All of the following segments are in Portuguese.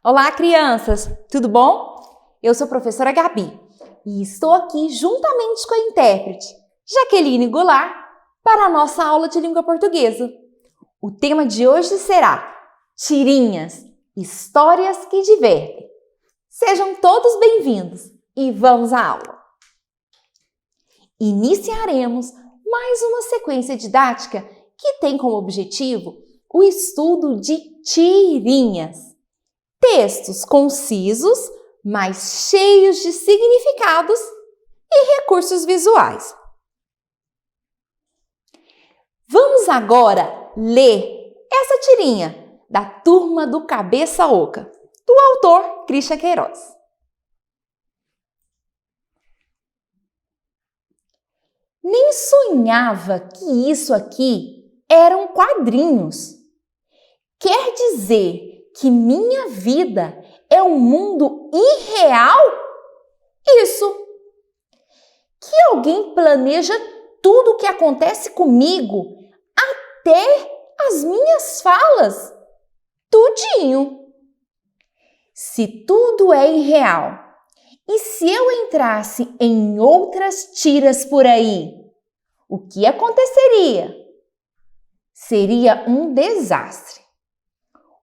Olá, crianças! Tudo bom? Eu sou a professora Gabi e estou aqui juntamente com a intérprete Jaqueline Goulart para a nossa aula de língua portuguesa. O tema de hoje será Tirinhas, histórias que divertem. Sejam todos bem-vindos e vamos à aula. Iniciaremos mais uma sequência didática que tem como objetivo o estudo de tirinhas. Textos concisos, mas cheios de significados e recursos visuais. Vamos agora ler essa tirinha da Turma do Cabeça Oca, do autor Christian Queiroz. Nem sonhava que isso aqui eram quadrinhos. Quer dizer que minha vida é um mundo irreal? Isso! Que alguém planeja tudo o que acontece comigo, até as minhas falas, tudinho. Se tudo é irreal, e se eu entrasse em outras tiras por aí, o que aconteceria? Seria um desastre.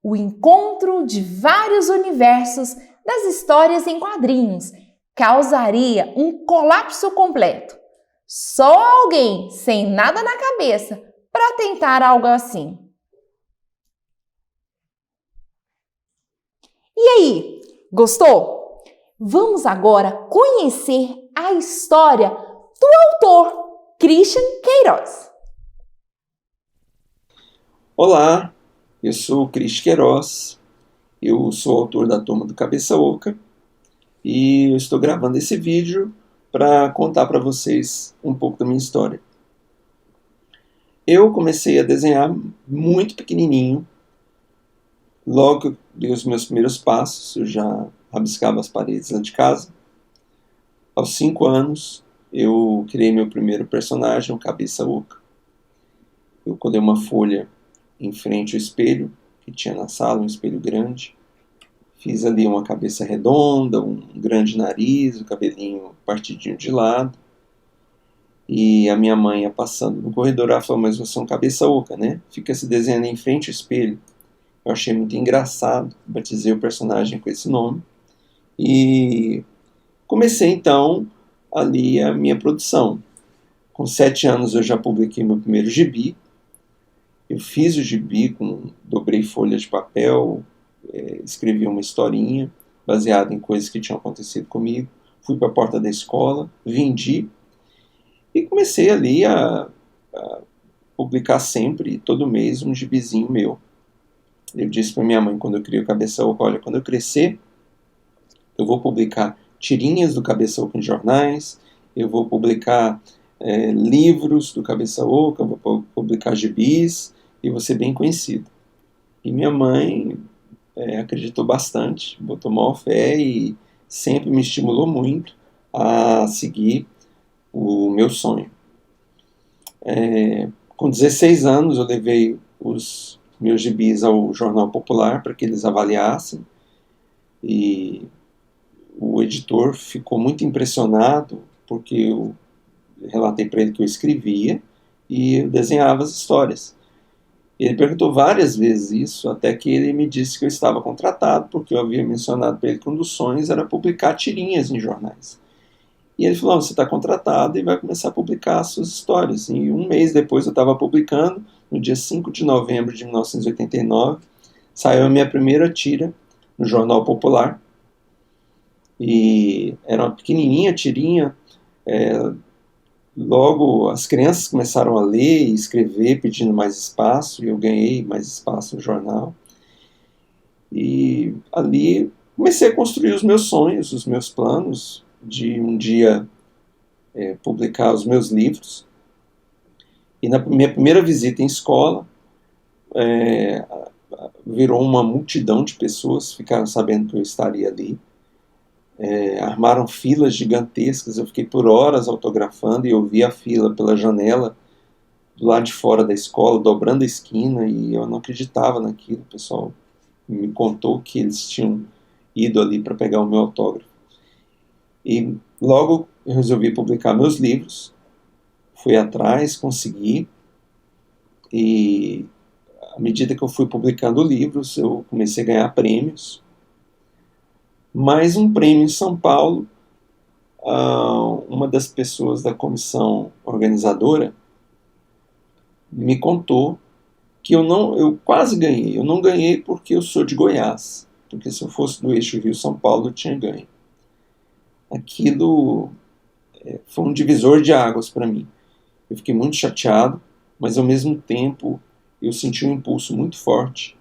O encontro de vários universos das histórias em quadrinhos causaria um colapso completo. Só alguém sem nada na cabeça para tentar algo assim. E aí, gostou? Vamos agora conhecer a história do autor Christian Queiroz. Olá! Eu sou o Christian Queiroz, eu sou autor da Turma do Cabeça Oca e eu estou gravando esse vídeo para contar para vocês um pouco da minha história. Eu comecei a desenhar muito pequenininho, logo que eu dei os meus primeiros passos, eu já rabiscava as paredes lá de casa. Aos 5 anos, eu criei meu primeiro personagem, o Cabeça Oca. Eu colei uma folha em frente ao espelho que tinha na sala, um espelho grande. Fiz ali uma cabeça redonda, um grande nariz, o cabelinho partidinho de lado. E a minha mãe ia passando no corredor, ela falou, mas você é um cabeça oca, né? Fica se desenhando em frente ao espelho. Eu achei muito engraçado, batizei o personagem com esse nome. E comecei então ali a minha produção. Com 7 anos eu já publiquei meu primeiro gibi. Eu fiz o gibi, dobrei folhas de papel, escrevi uma historinha baseada em coisas que tinham acontecido comigo. Fui para a porta da escola, vendi e comecei ali a publicar sempre, todo mês, um gibizinho meu. Eu disse para minha mãe, quando eu criei o Cabeça Oca, olha, quando eu crescer, eu vou publicar tirinhas do Cabeça Oca em jornais, eu vou publicar livros do Cabeça Oca, eu vou publicar gibis, e vou ser bem conhecido. E minha mãe acreditou bastante, botou maior fé e sempre me estimulou muito a seguir o meu sonho. Com 16 anos eu levei os meus gibis ao Jornal Popular para que eles avaliassem e o editor ficou muito impressionado porque eu relatei para ele que eu escrevia e eu desenhava as histórias. Ele perguntou várias vezes isso, até que ele me disse que eu estava contratado, porque eu havia mencionado para ele que um dos sonhos era publicar tirinhas em jornais. E ele falou, você está contratado e vai começar a publicar as suas histórias. E um mês depois eu estava publicando, no dia 5 de novembro de 1989, saiu a minha primeira tira no Jornal Popular. E era uma pequenininha tirinha. Logo, as crianças começaram a ler e escrever pedindo mais espaço, e eu ganhei mais espaço no jornal. E ali comecei a construir os meus sonhos, os meus planos de um dia publicar os meus livros. E na minha primeira visita em escola, virou uma multidão de pessoas, ficaram sabendo que eu estaria ali. Armaram filas gigantescas, eu fiquei por horas autografando e eu vi a fila pela janela do lado de fora da escola, dobrando a esquina, e eu não acreditava naquilo, o pessoal me contou que eles tinham ido ali para pegar o meu autógrafo. E logo eu resolvi publicar meus livros, fui atrás, consegui, e à medida que eu fui publicando livros, eu comecei a ganhar prêmios. Mais um prêmio em São Paulo, uma das pessoas da comissão organizadora me contou que eu quase ganhei. Eu não ganhei porque eu sou de Goiás, porque se eu fosse do eixo Rio-São Paulo eu tinha ganho. Aquilo foi um divisor de águas para mim. Eu fiquei muito chateado, mas ao mesmo tempo eu senti um impulso muito forte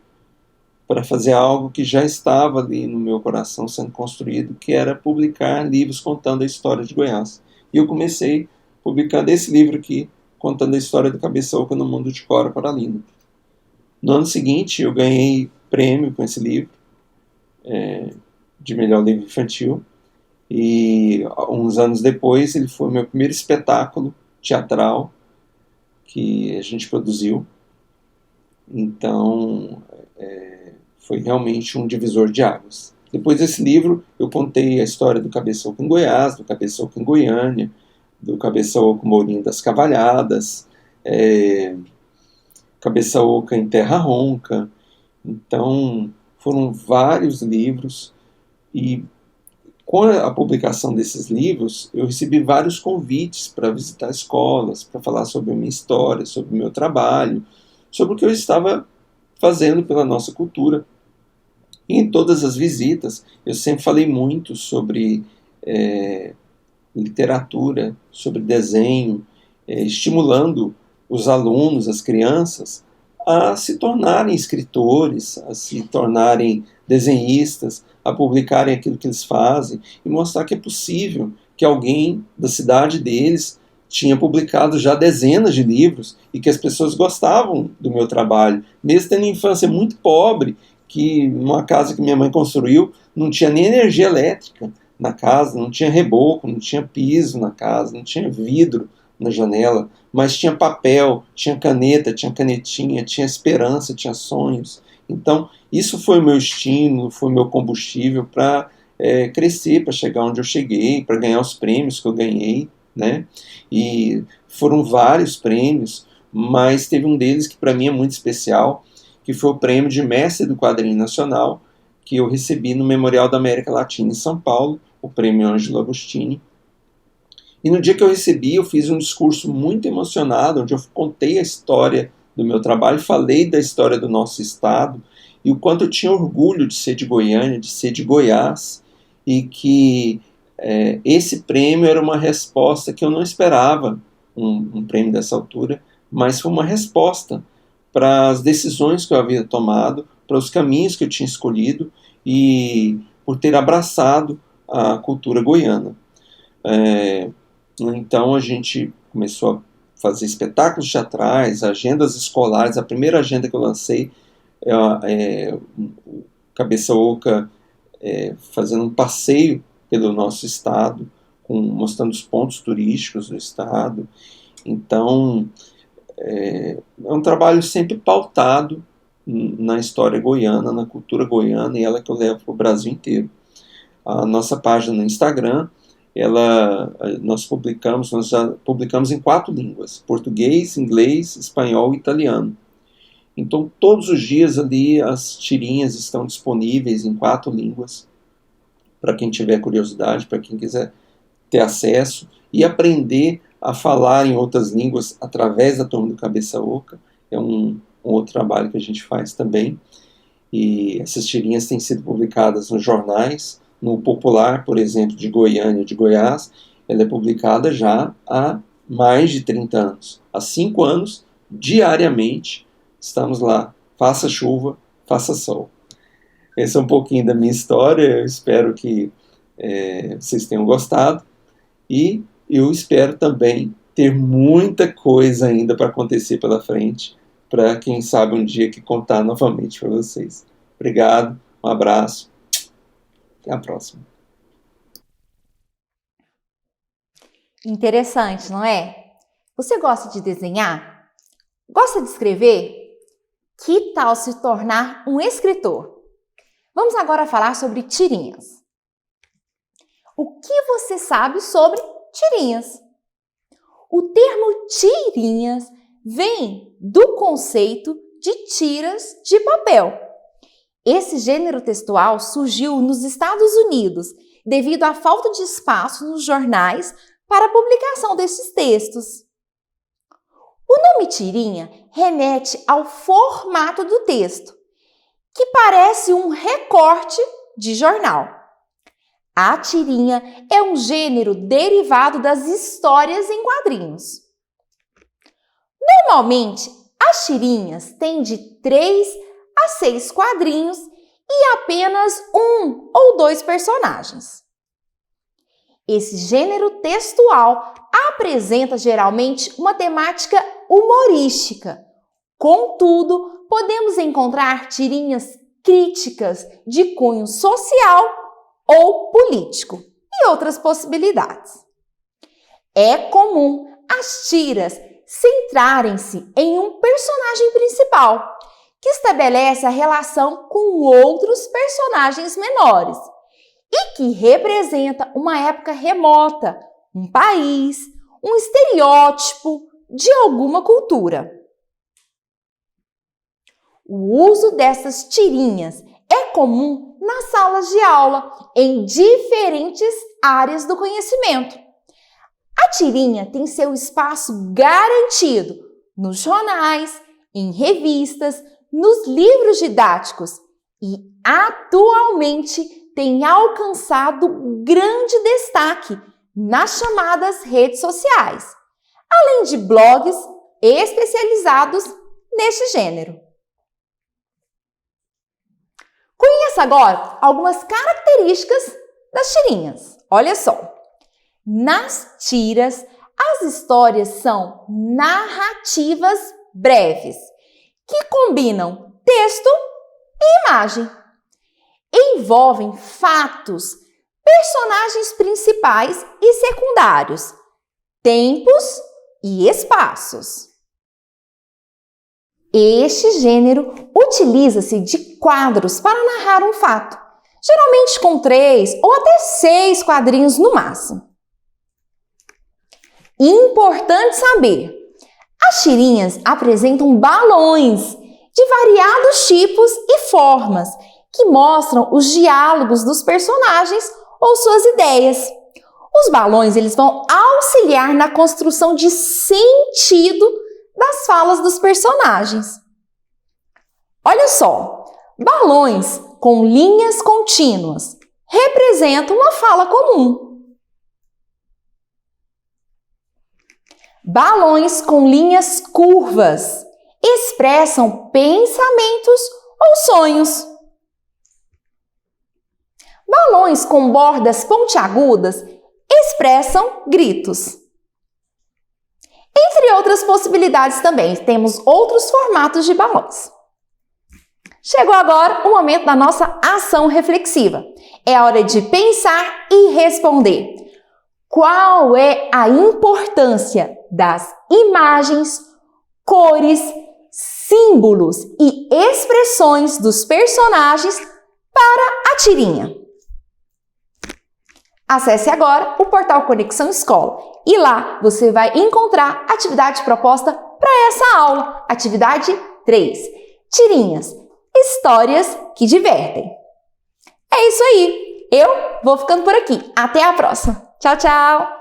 para fazer algo que já estava ali no meu coração sendo construído, que era publicar livros contando a história de Goiás. E eu comecei publicando esse livro aqui, contando a história do Cabeça Oca no mundo de Cora Coralina. No ano seguinte, eu ganhei prêmio com esse livro, de melhor livro infantil, e uns anos depois ele foi o meu primeiro espetáculo teatral que a gente produziu. Então, foi realmente um divisor de águas. Depois desse livro, eu contei a história do Cabeça Oca em Goiás, do Cabeça Oca em Goiânia, do Cabeça Oca Mourinho das Cavalhadas, Cabeça Oca em Terra Ronca. Então, foram vários livros, e com a publicação desses livros, eu recebi vários convites para visitar escolas, para falar sobre a minha história, sobre o meu trabalho, sobre o que eu estava fazendo pela nossa cultura. E em todas as visitas, eu sempre falei muito sobre literatura, sobre desenho, estimulando os alunos, as crianças, a se tornarem escritores, a se tornarem desenhistas, a publicarem aquilo que eles fazem e mostrar que é possível, que alguém da cidade deles tinha publicado já dezenas de livros e que as pessoas gostavam do meu trabalho, mesmo tendo infância muito pobre, que numa casa que minha mãe construiu não tinha nem energia elétrica na casa, não tinha reboco, não tinha piso na casa, não tinha vidro na janela, mas tinha papel, tinha caneta, tinha canetinha, tinha esperança, tinha sonhos. Então, isso foi o meu estímulo, foi o meu combustível para crescer, para chegar onde eu cheguei, para ganhar os prêmios que eu ganhei, né? E foram vários prêmios, mas teve um deles que para mim é muito especial, que foi o prêmio de Mestre do Quadrinho Nacional, que eu recebi no Memorial da América Latina em São Paulo, o prêmio Ângelo Agostini. E no dia que eu recebi, eu fiz um discurso muito emocionado, onde eu contei a história do meu trabalho, falei da história do nosso estado, e o quanto eu tinha orgulho de ser de Goiânia, de ser de Goiás, e que esse prêmio era uma resposta que eu não esperava, um prêmio dessa altura, mas foi uma resposta para as decisões que eu havia tomado, para os caminhos que eu tinha escolhido, e por ter abraçado a cultura goiana. Então a gente começou a fazer espetáculos teatrais, agendas escolares. A primeira agenda que eu lancei o Cabeça Oca fazendo um passeio pelo nosso estado, mostrando os pontos turísticos do estado. Então é um trabalho sempre pautado na história goiana, na cultura goiana, e ela que eu levo para o Brasil inteiro. A nossa página no Instagram, nós já publicamos em 4 línguas: português, inglês, espanhol e italiano. Então, todos os dias ali as tirinhas estão disponíveis em 4 línguas, para quem tiver curiosidade, para quem quiser ter acesso e aprender a falar em outras línguas através da Turma do Cabeça Oca. É um outro trabalho que a gente faz também. E essas tirinhas têm sido publicadas nos jornais. No Popular, por exemplo, de Goiânia, de Goiás, ela é publicada já há mais de 30 anos. Há 5 anos, diariamente, estamos lá. Faça chuva, faça sol. Esse é um pouquinho da minha história. Eu espero que vocês tenham gostado. E eu espero também ter muita coisa ainda para acontecer pela frente, para quem sabe um dia que contar novamente para vocês. Obrigado, um abraço, até a próxima. Interessante, não é? Você gosta de desenhar? Gosta de escrever? Que tal se tornar um escritor? Vamos agora falar sobre tirinhas. O que você sabe sobre tirinhas? O termo tirinhas vem do conceito de tiras de papel. Esse gênero textual surgiu nos Estados Unidos devido à falta de espaço nos jornais para a publicação desses textos. O nome tirinha remete ao formato do texto, que parece um recorte de jornal. A tirinha é um gênero derivado das histórias em quadrinhos. Normalmente, as tirinhas têm de 3 a 6 quadrinhos e apenas 1 ou 2 personagens. Esse gênero textual apresenta geralmente uma temática humorística. Contudo, podemos encontrar tirinhas críticas de cunho social ou político e outras possibilidades. É comum as tiras centrarem-se em um personagem principal, que estabelece a relação com outros personagens menores e que representa uma época remota, um país, um estereótipo de alguma cultura. O uso dessas tirinhas é comum nas salas de aula, em diferentes áreas do conhecimento. A tirinha tem seu espaço garantido nos jornais, em revistas, nos livros didáticos e atualmente tem alcançado grande destaque nas chamadas redes sociais, além de blogs especializados neste gênero. Conheça agora algumas características das tirinhas. Olha só, nas tiras, as histórias são narrativas breves, que combinam texto e imagem. Envolvem fatos, personagens principais e secundários, tempos e espaços. Este gênero utiliza-se de quadros para narrar um fato, geralmente com 3 ou até 6 quadrinhos no máximo. Importante saber, as tirinhas apresentam balões de variados tipos e formas que mostram os diálogos dos personagens ou suas ideias. Os balões eles vão auxiliar na construção de sentido das falas dos personagens. Olha só, balões com linhas contínuas representam uma fala comum. Balões com linhas curvas expressam pensamentos ou sonhos. Balões com bordas pontiagudas expressam gritos. Entre outras possibilidades também, temos outros formatos de balões. Chegou agora o momento da nossa ação reflexiva. É a hora de pensar e responder. Qual é a importância das imagens, cores, símbolos e expressões dos personagens para a tirinha? Acesse agora o portal Conexão Escola e lá você vai encontrar a atividade proposta para essa aula. Atividade 3. Tirinhas. Histórias que divertem. É isso aí. Eu vou ficando por aqui. Até a próxima. Tchau, tchau!